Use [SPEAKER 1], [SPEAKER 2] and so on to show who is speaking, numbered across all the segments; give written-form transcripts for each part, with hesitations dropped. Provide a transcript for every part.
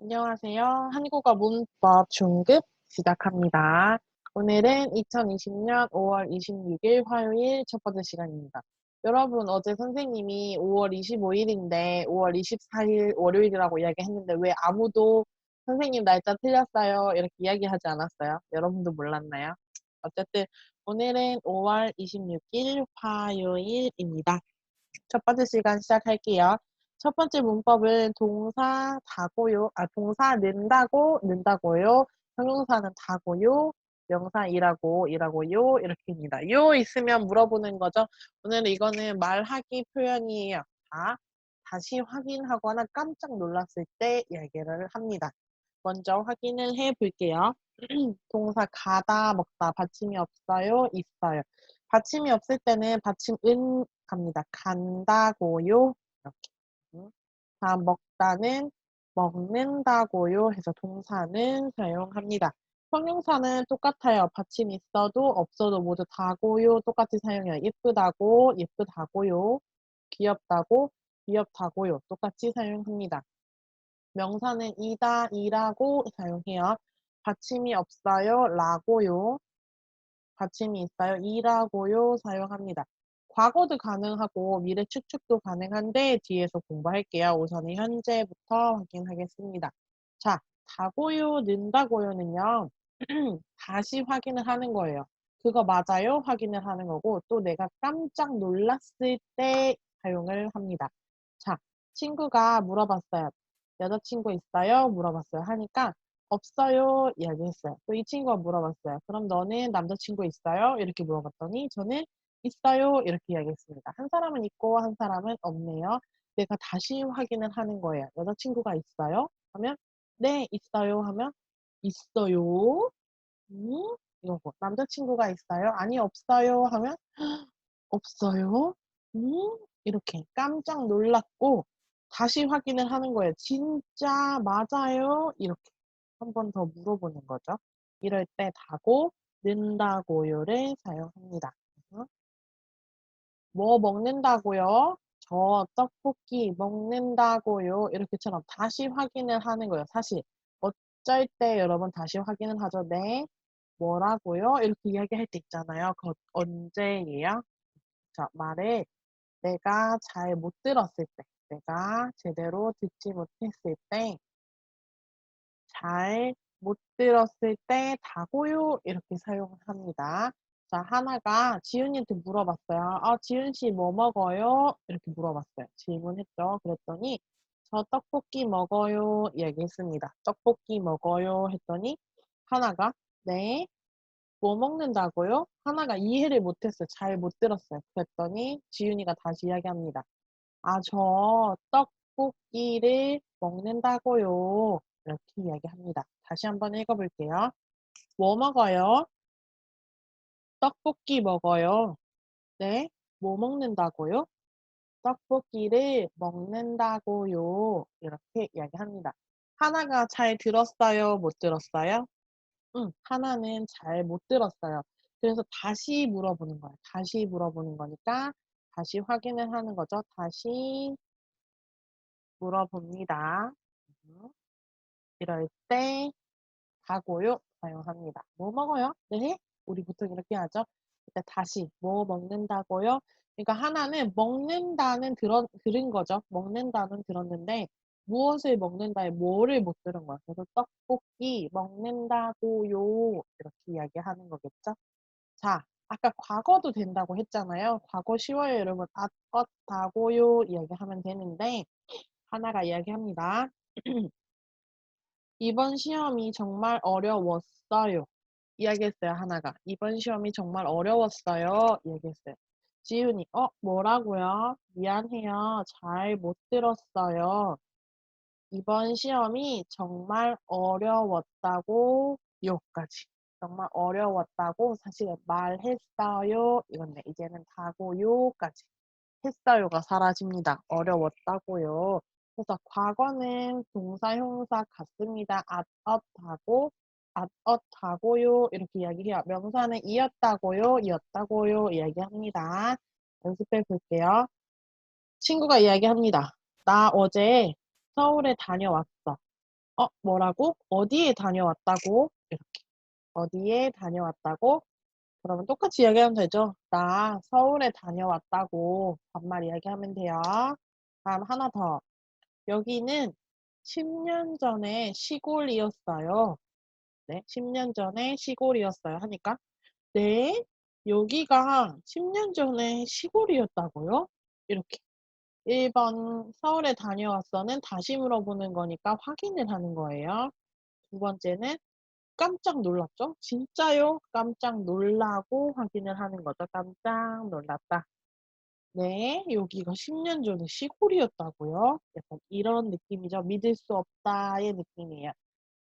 [SPEAKER 1] 안녕하세요. 한국어 문법 중급 시작합니다. 오늘은 2020년 5월 26일 화요일 첫 번째 시간입니다. 여러분, 어제 선생님이 5월 25일인데 5월 24일 월요일이라고 이야기했는데 왜 아무도 선생님 날짜 틀렸어요? 이렇게 이야기하지 않았어요? 여러분도 몰랐나요? 어쨌든 오늘은 5월 26일 화요일입니다. 첫 번째 시간 시작할게요. 첫 번째 문법은 동사 다고요. 동사 는다고요. 형용사는 다고요. 명사 일하고요. 이렇게입니다. 요 있으면 물어보는 거죠. 오늘 이거는 말하기 표현이에요. 다시 확인하거나 깜짝 놀랐을 때 이야기를 합니다. 먼저 확인을 해 볼게요. 동사 가다, 먹다, 받침이 없어요, 있어요. 받침이 없을 때는 받침 은 갑니다. 간다고요. 이렇게. 다음 먹다는 먹는다고요 해서 동사는 사용합니다. 형용사는 똑같아요. 받침 있어도 없어도 모두 다고요. 똑같이 사용해요. 예쁘다고요. 귀엽다고요. 똑같이 사용합니다. 명사는 이라고 사용해요. 받침이 없어요. 라고요. 받침이 있어요. 이라고요. 사용합니다. 과거도 가능하고 미래 추측도 가능한데 뒤에서 공부할게요. 우선은 현재부터 확인하겠습니다. 자, 다고요, 는다고요는요. 다시 확인을 하는 거예요. 그거 맞아요? 확인을 하는 거고 또 내가 깜짝 놀랐을 때 사용을 합니다. 자, 친구가 물어봤어요. 여자친구 있어요? 물어봤어요. 하니까 없어요. 이야기했어요. 또 이 친구가 물어봤어요. 그럼 너는 남자친구 있어요? 이렇게 물어봤더니 저는 있어요. 이렇게 이야기했습니다. 한 사람은 있고 한 사람은 없네요. 내가 다시 확인을 하는 거예요. 여자친구가 있어요? 하면 네, 있어요. 하면 있어요. 이러고 남자친구가 있어요? 아니, 없어요. 하면 없어요. 이렇게 깜짝 놀랐고 다시 확인을 하는 거예요. 진짜 맞아요? 이렇게 한 번 더 물어보는 거죠. 이럴 때 다고 는다고요를 사용합니다. 뭐 먹는다고요? 저 떡볶이 먹는다고요. 이렇게처럼 다시 확인을 하는 거예요. 사실 어쩔 때 여러분 다시 확인을 하죠. 네. 뭐라고요? 이렇게 이야기할 때 있잖아요. 그 언제예요? 자, 말을 내가 잘 못 들었을 때, 내가 제대로 듣지 못했을 때, 잘 못 들었을 때 다고요 이렇게 사용을 합니다. 자, 하나가 지윤이한테 물어봤어요. 지윤 씨 뭐 먹어요? 이렇게 물어봤어요. 질문했죠. 그랬더니 저 떡볶이 먹어요 얘기했습니다. 떡볶이 먹어요 했더니 하나가 네, 뭐 먹는다고요? 하나가 이해를 못했어요. 잘 못 들었어요. 그랬더니 지윤이가 다시 이야기합니다. 저 떡볶이를 먹는다고요. 이렇게 이야기합니다. 다시 한번 읽어볼게요. 뭐 먹어요? 떡볶이 먹어요. 네. 뭐 먹는다고요? 떡볶이를 먹는다고요. 이렇게 이야기합니다. 하나가 잘 들었어요? 못 들었어요? 하나는 잘 못 들었어요. 그래서 다시 물어보는 거예요. 다시 물어보는 거니까 다시 확인을 하는 거죠. 다시 물어봅니다. 음, 이럴 때 가고요 사용합니다. 뭐 먹어요? 네? 우리 보통 이렇게 하죠. 일단 다시 뭐 먹는다고요? 그러니까 하나는 먹는다는 들은 거죠. 먹는다는 들었는데 무엇을 먹는다에 뭐를 못 들은 거야. 그래서 떡볶이 먹는다고요 이렇게 이야기하는 거겠죠. 자, 아까 과거도 된다고 했잖아요. 과거 쉬워요, 여러분. 다고요 이야기하면 되는데 하나가 이야기합니다. 이번 시험이 정말 어려웠어요. 이야기했어요, 하나가. 이번 시험이 정말 어려웠어요. 이야기했어요. 지훈이, 뭐라고요? 미안해요. 잘 못 들었어요. 이번 시험이 정말 어려웠다고, 요까지. 정말 어려웠다고 사실 말했어요. 이건데, 이제는 다고요까지. 했어요가 사라집니다. 어려웠다고요. 그래서 과거는 동사, 형용사 같습니다. 앗엇하고요 이렇게 이야기해요. 명사는 이었다고요 이야기합니다. 연습해 볼게요. 친구가 이야기합니다. 나 어제 서울에 다녀왔어. 뭐라고? 어디에 다녀왔다고? 이렇게. 어디에 다녀왔다고? 그러면 똑같이 이야기하면 되죠. 나 서울에 다녀왔다고 반말 이야기하면 돼요. 다음 하나 더. 여기는 10년 전에 시골이었어요. 네, 10년 전에 시골이었어요. 하니까 네, 여기가 10년 전에 시골이었다고요? 이렇게. 1번 서울에 다녀왔어는 다시 물어보는 거니까 확인을 하는 거예요. 두 번째는 깜짝 놀랐죠? 진짜요? 깜짝 놀라고 확인을 하는 거죠. 깜짝 놀랐다. 네, 여기가 10년 전에 시골이었다고요? 약간 이런 느낌이죠. 믿을 수 없다의 느낌이에요.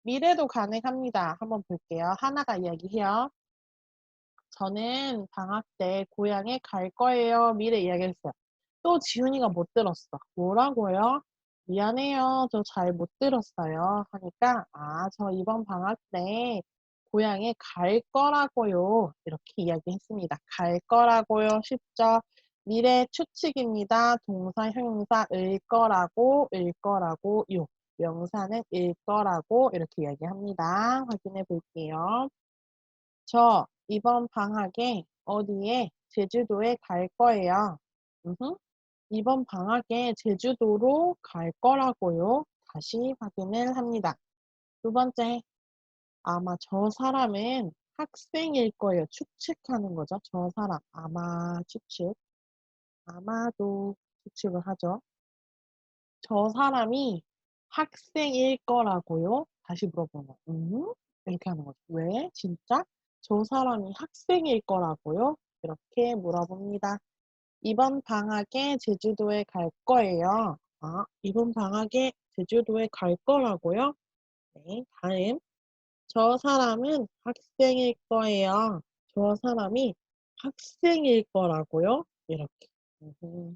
[SPEAKER 1] 미래도 가능합니다. 한번 볼게요. 하나가 이야기해요. 저는 방학 때 고향에 갈 거예요. 미래 이야기했어요. 또 지훈이가 못 들었어. 뭐라고요? 미안해요. 저 잘 못 들었어요. 하니까 저 이번 방학 때 고향에 갈 거라고요. 이렇게 이야기했습니다. 갈 거라고요. 쉽죠? 미래 추측입니다. 동사, 형용사, 을 거라고, 을 거라고, 요. 명사는 일 거라고 이렇게 이야기합니다. 확인해 볼게요. 저 이번 방학에 어디에 제주도에 갈 거예요. 이번 방학에 제주도로 갈 거라고요. 다시 확인을 합니다. 두 번째, 아마 저 사람은 학생일 거예요. 추측하는 거죠. 저 사람, 아마 추측. 아마도 추측을 하죠. 저 사람이 학생일 거라고요? 다시 물어보는 거. 이렇게 하는 거죠. 왜? 진짜? 저 사람이 학생일 거라고요? 이렇게 물어봅니다. 이번 방학에 제주도에 갈 거예요. 이번 방학에 제주도에 갈 거라고요? 네, 다음. 저 사람은 학생일 거예요. 저 사람이 학생일 거라고요? 이렇게. 음흠.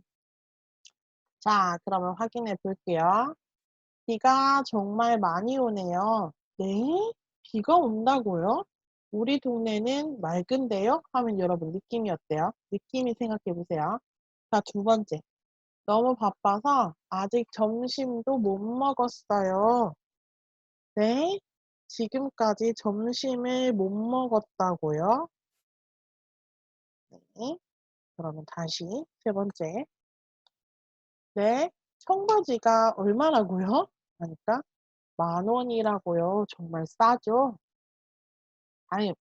[SPEAKER 1] 자, 그러면 확인해 볼게요. 비가 정말 많이 오네요. 네? 비가 온다고요? 우리 동네는 맑은데요? 하면 여러분 느낌이 어때요? 느낌이 생각해 보세요. 자, 두 번째. 너무 바빠서 아직 점심도 못 먹었어요. 네? 지금까지 점심을 못 먹었다고요? 네. 그러면 다시 세 번째. 네? 청바지가 얼마라고요? 하니까 10,000원이라고요. 정말 싸죠? 아니,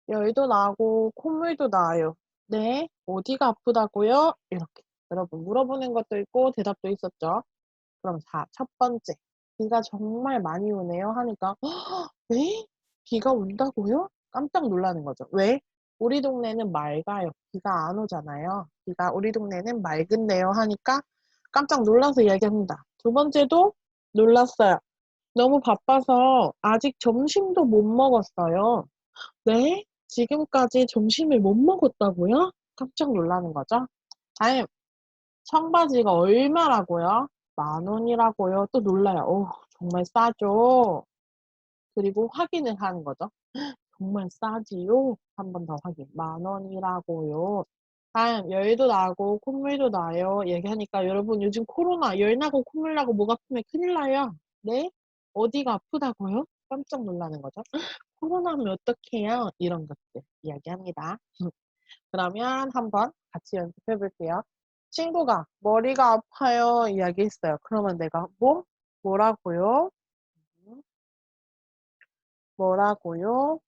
[SPEAKER 1] 열도 나고 콧물도 나요. 네, 어디가 아프다고요? 이렇게 여러분 물어보는 것도 있고 대답도 있었죠. 그럼 첫 번째. 비가 정말 많이 오네요 하니까 네? 비가 온다고요? 깜짝 놀라는 거죠. 왜? 우리 동네는 맑아요. 비가 안 오잖아요. 비가 우리 동네는 맑은데요 하니까 깜짝 놀라서 이야기합니다. 두 번째도 놀랐어요. 너무 바빠서 아직 점심도 못 먹었어요. 네? 지금까지 점심을 못 먹었다고요? 깜짝 놀라는 거죠. 다음, 청바지가 얼마라고요? 10,000원이라고요. 또 놀라요. 정말 싸죠? 그리고 확인을 하는 거죠. 정말 싸지요? 한 번 더 확인. 10,000원이라고요. 다음, 열도 나고 콧물도 나요. 얘기하니까 여러분 요즘 코로나 열 나고 콧물 나고 목 아프면 큰일 나요. 네? 어디가 아프다고요? 깜짝 놀라는 거죠. 코로나면 어떡해요? 이런 것들 이야기합니다. 그러면 한번 같이 연습해 볼게요. 친구가 머리가 아파요 이야기했어요. 그러면 내가 뭐라고요? 음, 뭐라고요?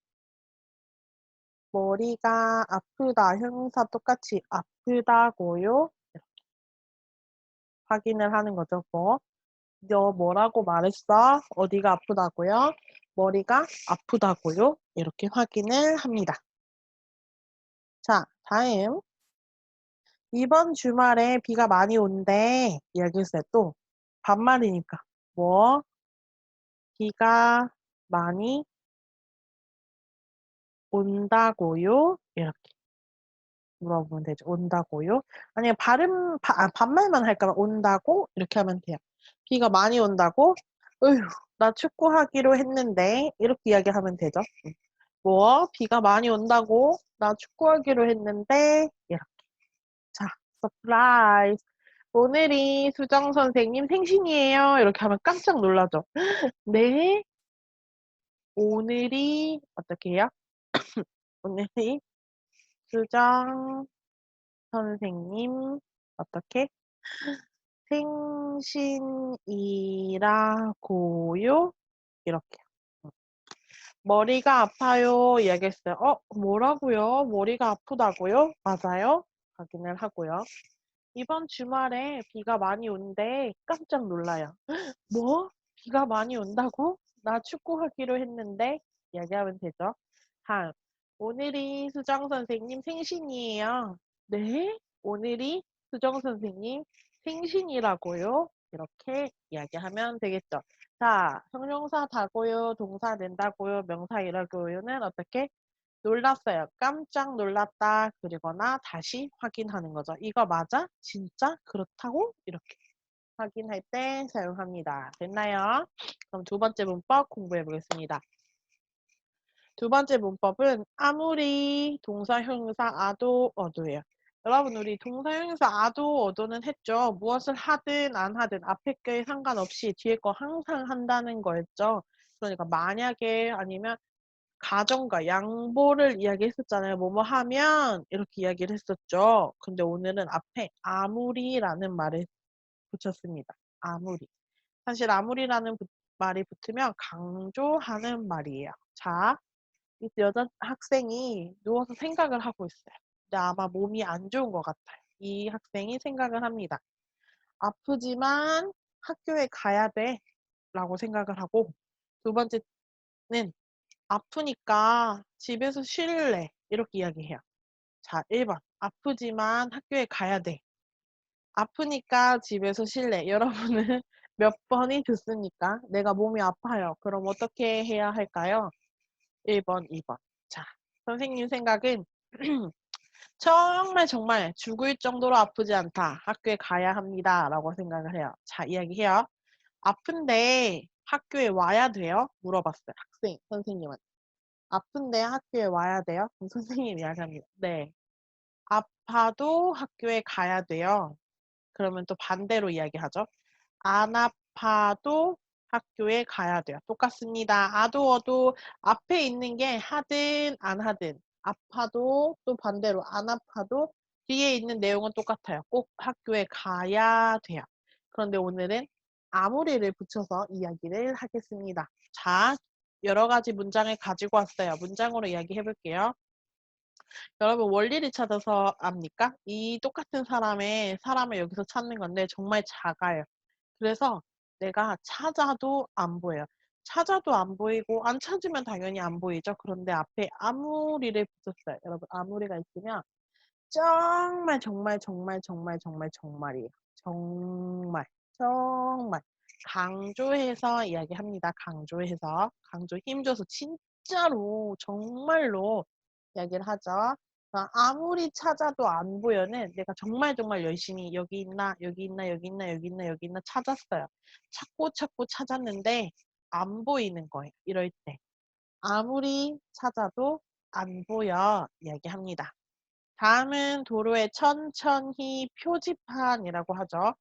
[SPEAKER 1] 머리가 아프다. 형용사 똑같이 아프다고요? 확인을 하는 거죠. 너 뭐라고 말했어? 어디가 아프다고요? 머리가 아프다고요? 이렇게 확인을 합니다. 자, 다음. 이번 주말에 비가 많이 온대. 이야기했어요. 또 반말이니까. 뭐? 비가 많이 온다고요? 이렇게 물어보면 되죠. 온다고요? 아니면 반말만 할까봐 온다고? 이렇게 하면 돼요. 비가 많이 온다고? 으휴, 나 축구하기로 했는데. 이렇게 이야기하면 되죠. 뭐? 비가 많이 온다고? 나 축구하기로 했는데. 이렇게. 자, 서프라이즈. 오늘이 수정 선생님 생신이에요. 이렇게 하면 깜짝 놀라죠. 네? 오늘이 어떻게 해요? 오늘이 수정 선생님 어떻게? 생신이라고요? 이렇게. 머리가 아파요 이야기했어요. 뭐라고요? 머리가 아프다고요? 맞아요? 확인을 하고요. 이번 주말에 비가 많이 온대. 깜짝 놀라요. 뭐? 비가 많이 온다고? 나 축구하기로 했는데? 이야기하면 되죠. 다음. 오늘이 수정 선생님 생신이에요. 네? 오늘이 수정 선생님 생신이라고요? 이렇게 이야기하면 되겠죠. 자, 형용사 다고요, 동사 낸다고요, 명사 이라고요는 어떻게? 놀랐어요. 깜짝 놀랐다. 그리거나 다시 확인하는 거죠. 이거 맞아? 진짜? 그렇다고? 이렇게 확인할 때 사용합니다. 됐나요? 그럼 두 번째 문법 공부해 보겠습니다. 두 번째 문법은 아무리 동사, 형용사, 아도, 어도예요. 여러분 우리 동사, 형용사, 아도, 어도는 했죠. 무엇을 하든 안 하든 앞에 게 상관없이 뒤에 거 항상 한다는 거였죠. 그러니까 만약에 아니면 가정과 양보를 이야기했었잖아요. 뭐뭐 하면 이렇게 이야기를 했었죠. 근데 오늘은 앞에 아무리라는 말을 붙였습니다. 아무리. 사실 아무리라는 말이 붙으면 강조하는 말이에요. 자, 이 여자 학생이 누워서 생각을 하고 있어요. 근데 아마 몸이 안 좋은 것 같아요. 이 학생이 생각을 합니다. 아프지만 학교에 가야 돼. 라고 생각을 하고 두 번째는 아프니까 집에서 쉴래. 이렇게 이야기해요. 자, 1번. 아프지만 학교에 가야 돼. 아프니까 집에서 쉴래. 여러분은 몇 번이 듣습니까? 내가 몸이 아파요. 그럼 어떻게 해야 할까요? 1번, 2번. 자, 선생님 생각은 정말 정말 죽을 정도로 아프지 않다. 학교에 가야 합니다. 라고 생각을 해요. 자, 이야기해요. 아픈데 학교에 와야 돼요? 물어봤어요. 학생, 선생님한테. 아픈데 학교에 와야 돼요? 그럼 선생님이 이야기합니다. 네. 아파도 학교에 가야 돼요. 그러면 또 반대로 이야기하죠. 안 아파도 학교에 가야 돼요. 똑같습니다. 아도 어도 앞에 있는 게 하든 안 하든 아파도 또 반대로 안 아파도 뒤에 있는 내용은 똑같아요. 꼭 학교에 가야 돼요. 그런데 오늘은 아무리를 붙여서 이야기를 하겠습니다. 자, 여러 가지 문장을 가지고 왔어요. 문장으로 이야기해 볼게요. 여러분 원리를 찾아서 압니까? 이 똑같은 사람을 여기서 찾는 건데 정말 작아요. 그래서 내가 찾아도 안 보여요. 찾아도 안 보이고 안 찾으면 당연히 안 보이죠. 그런데 앞에 아무리를 붙였어요. 여러분 아무리가 있으면 정말 정말 정말 정말 정말 정말이에요. 정말 정말 강조해서 이야기합니다. 강조해서 강조 힘줘서 진짜로 정말로 이야기를 하죠. 아무리 찾아도 안 보여는 내가 정말 정말 열심히 여기 있나 여기 있나 여기 있나 여기 있나 여기 있나 찾았어요. 찾고 찾고 찾았는데 안 보이는 거예요. 이럴 때 아무리 찾아도 안 보여 이야기합니다. 다음은 도로에 천천히 표지판이라고 하죠.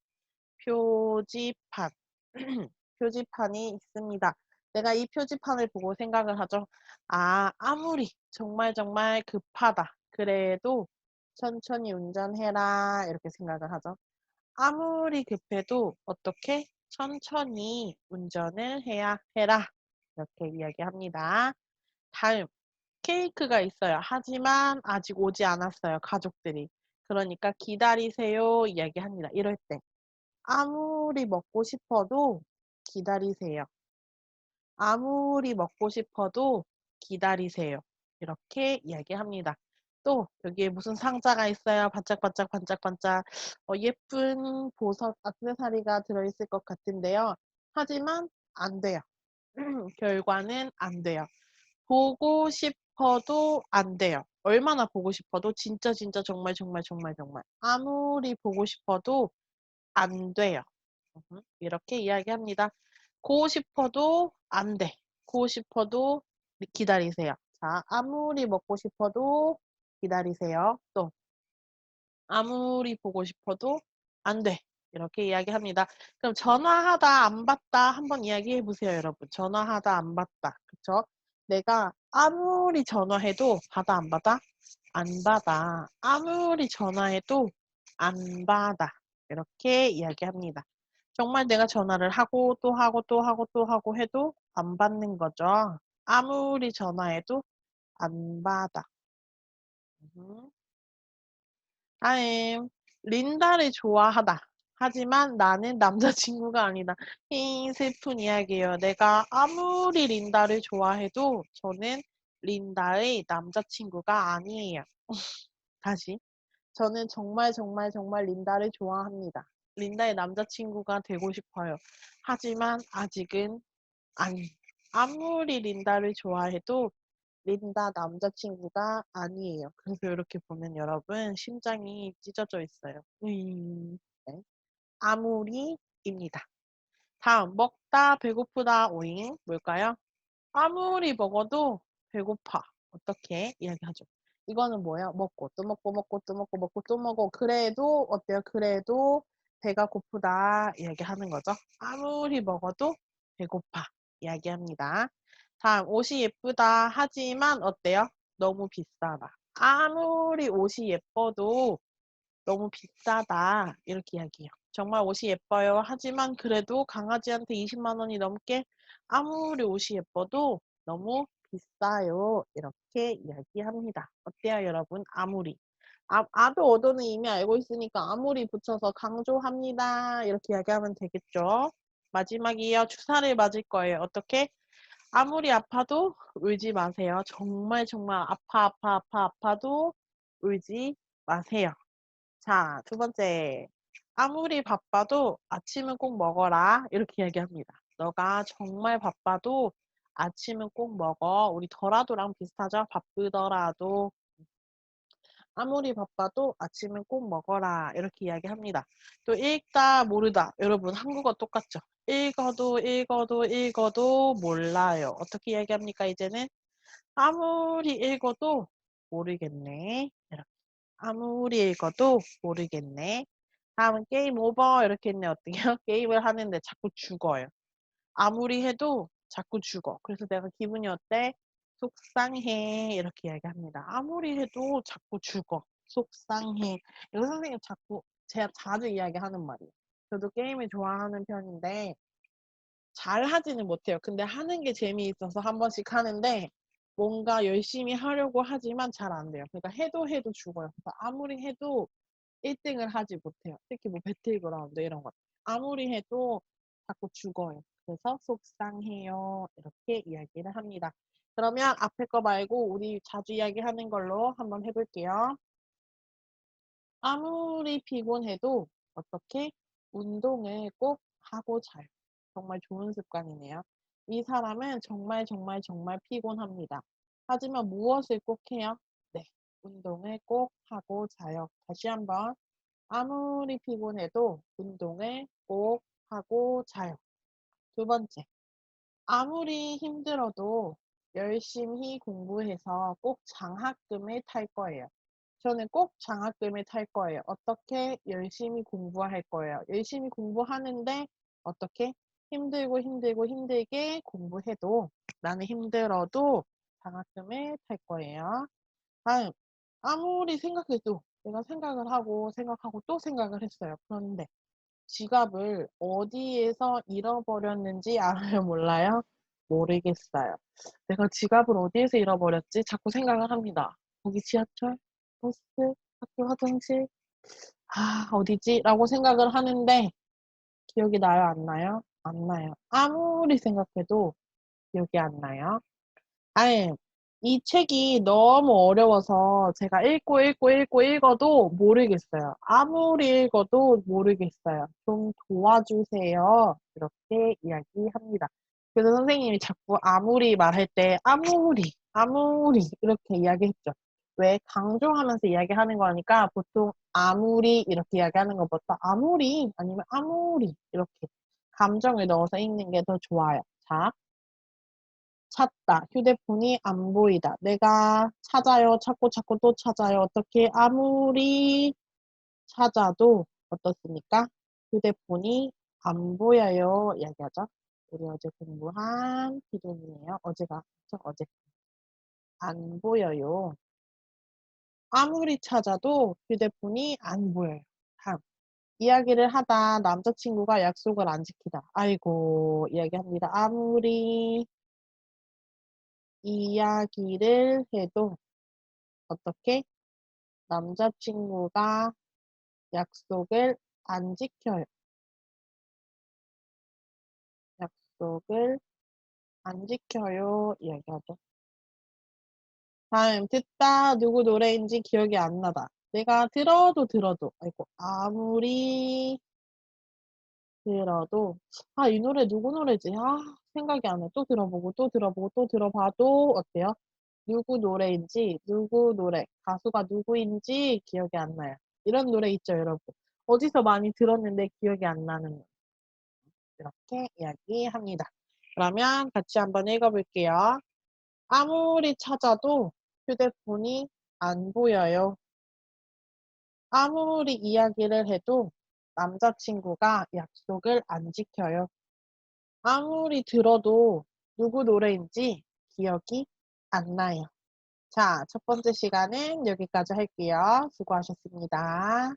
[SPEAKER 1] 표지판. 표지판이 있습니다. 내가 이 표지판을 보고 생각을 하죠. 아무리 정말 정말 급하다. 그래도 천천히 운전해라. 이렇게 생각을 하죠. 아무리 급해도 어떻게 천천히 운전을 해야 해라. 이렇게 이야기합니다. 다음. 케이크가 있어요. 하지만 아직 오지 않았어요. 가족들이. 그러니까 기다리세요. 이야기합니다. 이럴 때. 아무리 먹고 싶어도 기다리세요. 아무리 먹고 싶어도 기다리세요. 이렇게 이야기합니다. 또 여기에 무슨 상자가 있어요. 반짝반짝 반짝반짝 예쁜 보석 액세서리가 들어있을 것 같은데요. 하지만 안 돼요. 결과는 안 돼요. 보고 싶어도 안 돼요. 얼마나 보고 싶어도 진짜 진짜 정말 정말 정말 정말 아무리 보고 싶어도 안 돼요. 이렇게 이야기합니다. 고 싶어도 안 돼. 고 싶어도 기다리세요. 자, 아무리 먹고 싶어도 기다리세요. 또 아무리 보고 싶어도 안 돼. 이렇게 이야기합니다. 그럼 전화하다 안 받다 한번 이야기해 보세요, 여러분. 전화하다 안 받다. 그쵸? 내가 아무리 전화해도 받아 안 받아? 안 받아. 아무리 전화해도 안 받아. 이렇게 이야기합니다. 정말 내가 전화를 하고 또 하고 또 하고 또 하고 해도 안 받는 거죠. 아무리 전화해도 안 받아. 다음, 린다를 좋아하다. 하지만 나는 남자친구가 아니다. 히 슬픈 이야기예요. 내가 아무리 린다를 좋아해도 저는 린다의 남자친구가 아니에요. 다시. 저는 정말 정말 정말 린다를 좋아합니다. 린다의 남자친구가 되고 싶어요. 하지만 아직은 아니. 아무리 린다를 좋아해도 린다 남자친구가 아니에요. 그래서 이렇게 보면 여러분 심장이 찢어져 있어요. 네. 아무리입니다. 다음 먹다 배고프다 오잉 뭘까요? 아무리 먹어도 배고파. 어떻게 이야기하죠? 이거는 뭐야? 먹고 또 먹고 먹고 또 먹고 먹고 또 먹어. 그래도 어때요? 그래도 배가 고프다 이야기하는 거죠. 아무리 먹어도 배고파 이야기합니다. 다음 옷이 예쁘다 하지만 어때요? 너무 비싸다. 아무리 옷이 예뻐도 너무 비싸다 이렇게 이야기해요. 정말 옷이 예뻐요. 하지만 그래도 강아지한테 20만 원이 넘게 아무리 옷이 예뻐도 너무 비싸요. 이렇게 이야기합니다. 어때요 여러분? 아무리. 아도 어도는 이미 알고 있으니까 아무리 붙여서 강조합니다. 이렇게 이야기하면 되겠죠. 마지막이에요. 주사를 맞을 거예요. 어떻게? 아무리 아파도 울지 마세요. 정말 정말 아파도 울지 마세요. 자, 두 번째. 아무리 바빠도 아침은 꼭 먹어라. 이렇게 이야기합니다. 너가 정말 바빠도 아침은 꼭 먹어. 우리 더라도랑 비슷하죠? 바쁘더라도. 아무리 바빠도 아침은 꼭 먹어라. 이렇게 이야기합니다. 또 읽다 모르다. 여러분 한국어 똑같죠? 읽어도 몰라요. 어떻게 이야기합니까? 이제는 아무리 읽어도 모르겠네. 이렇게. 아무리 읽어도 모르겠네. 다음은 게임 오버 이렇게 했네. 어때요? 게임을 하는데 자꾸 죽어요. 아무리 해도 자꾸 죽어. 그래서 내가 기분이 어때? 속상해. 이렇게 이야기합니다. 아무리 해도 자꾸 죽어. 속상해. 이거 선생님 자꾸 제가 자주 이야기하는 말이에요. 저도 게임을 좋아하는 편인데 잘 하지는 못해요. 근데 하는 게 재미있어서 한 번씩 하는데 뭔가 열심히 하려고 하지만 잘 안 돼요. 그러니까 해도 죽어요. 그래서 아무리 해도 1등을 하지 못해요. 특히 뭐 배틀그라운드 이런 것. 아무리 해도 자꾸 죽어요. 그래서 속상해요. 이렇게 이야기를 합니다. 그러면 앞에 거 말고 우리 자주 이야기하는 걸로 한번 해볼게요. 아무리 피곤해도 어떻게 운동을 꼭 하고 자요. 정말 좋은 습관이네요. 이 사람은 정말 정말 정말 피곤합니다. 하지만 무엇을 꼭 해요? 네, 운동을 꼭 하고 자요. 다시 한번 아무리 피곤해도 운동을 꼭 하고 자요. 두 번째, 아무리 힘들어도 열심히 공부해서 꼭 장학금을 탈 거예요. 저는 꼭 장학금을 탈 거예요. 어떻게? 열심히 공부할 거예요. 열심히 공부하는데 어떻게? 힘들게 공부해도 나는 힘들어도 장학금을 탈 거예요. 다음, 아무리 생각해도 내가 생각을 하고 생각하고 또 생각을 했어요. 그런데 지갑을 어디에서 잃어버렸는지 알아요? 몰라요? 모르겠어요. 내가 지갑을 어디에서 잃어버렸지? 자꾸 생각을 합니다. 거기 지하철? 버스? 학교 화장실? 어디지? 라고 생각을 하는데 기억이 나요? 안 나요? 안 나요. 아무리 생각해도 기억이 안 나요. 아니, 이 책이 너무 어려워서 제가 읽어도 모르겠어요. 아무리 읽어도 모르겠어요. 좀 도와주세요. 이렇게 이야기합니다. 그래서 선생님이 자꾸 아무리 말할 때 아무리 이렇게 이야기했죠. 왜? 강조하면서 이야기하는 거니까 보통 아무리 이렇게 이야기하는 것보다 아무리 아니면 아무리 이렇게 감정을 넣어서 읽는 게 더 좋아요. 자, 찾다. 휴대폰이 안 보이다. 내가 찾아요. 찾고 또 찾아요. 어떻게 아무리 찾아도 어떻습니까? 휴대폰이 안 보여요. 이야기하죠. 우리 어제 공부한 필름이에요. 어제 안 보여요. 아무리 찾아도 휴대폰이 안 보여요. 다음. 이야기를 하다 남자친구가 약속을 안 지키다. 아이고, 이야기합니다. 아무리 이야기를 해도 어떻게? 남자친구가 약속을 안 지켜요. 약속을 안 지켜요. 이야기하죠. 다음, 듣다 누구 노래인지 기억이 안 나다. 내가 들어도 아이고 아무리 들어도 이 노래 누구 노래지? 생각이 안 나. 또 들어보고 또 들어보고 또 들어봐도 어때요? 누구 노래인지 누구 노래 가수가 누구인지 기억이 안 나요. 이런 노래 있죠, 여러분. 어디서 많이 들었는데 기억이 안 나는 거. 이렇게 이야기합니다. 그러면 같이 한번 읽어볼게요. 아무리 찾아도 휴대폰이 안 보여요. 아무리 이야기를 해도 남자친구가 약속을 안 지켜요. 아무리 들어도 누구 노래인지 기억이 안 나요. 자, 첫 번째 시간은 여기까지 할게요. 수고하셨습니다.